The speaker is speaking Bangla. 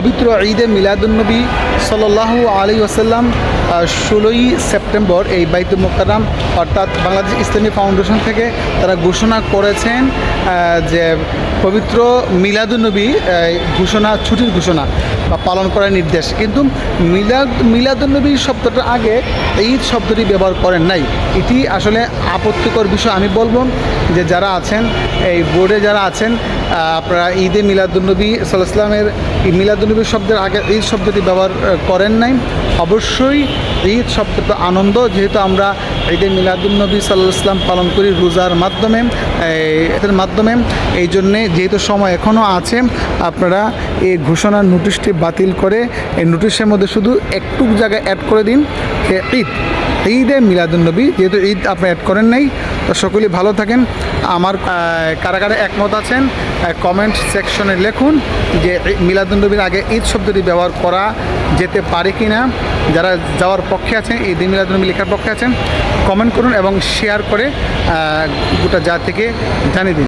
পবিত্র ঈদে মিলাদুন্নবী সাল্লাল্লাহু আলাইহি ওয়াসাল্লাম 16ই সেপ্টেম্বর এই বাইতুল মুকাররম অর্থাৎ বাংলাদেশ ইসলামী ফাউন্ডেশন থেকে তারা ঘোষণা করেছেন যে পবিত্র মিলাদুন্নবী ছুটির ঘোষণা বা পালন করার নির্দেশ। কিন্তু মিলাদুন্নবী শব্দটার আগে ঈদ শব্দটি ব্যবহার করেন নাই। এটি আসলে আপত্তিকর বিষয়। আমি বলবো যে যারা আছেন এই বোর্ডে যারা আছেন আপনারা ঈদে মিলাদুন্নবী সাল্লাল্লাহু আলাইহি ওয়াসাল্লামের মিলাদুন্নবী শব্দের আগে ঈদ শব্দটি ব্যবহার করেন নাই। অবশ্যই ঈদ শব্দটা আনন্দ, যেহেতু আমরা ঈদে মিলাদুন্নবী সাল্লাল্লাহু আলাইহি ওয়াসাল্লাম পালন করি রোজার মাধ্যমে এর মাধ্যমে। এই জন্যে যেহেতু সময় এখনও আছে, আপনারা এই ঘোষণার নোটিশটি বাতিল করে এই নোটিশের মধ্যে শুধু একটু জায়গায় অ্যাড করে দিন ঈদে মিলাদুন্নবী, যেহেতু ঈদ আপনি অ্যাড করেন নাই। তো সকলেই ভালো থাকেন। আমার কারা কারা একমত আছেন কমেন্ট সেকশনে লিখুন যে মিলাদুন্নবীর আগে ঈদ শব্দটি ব্যবহার করা যেতে পারে কি না। যারা যাওয়ার পক্ষে আছেন, ঈদে মিলাদুন্নবী লেখার পক্ষে আছেন, কমেন্ট করুন এবং শেয়ার করে গোটা জাতিকে জানিয়ে দিন।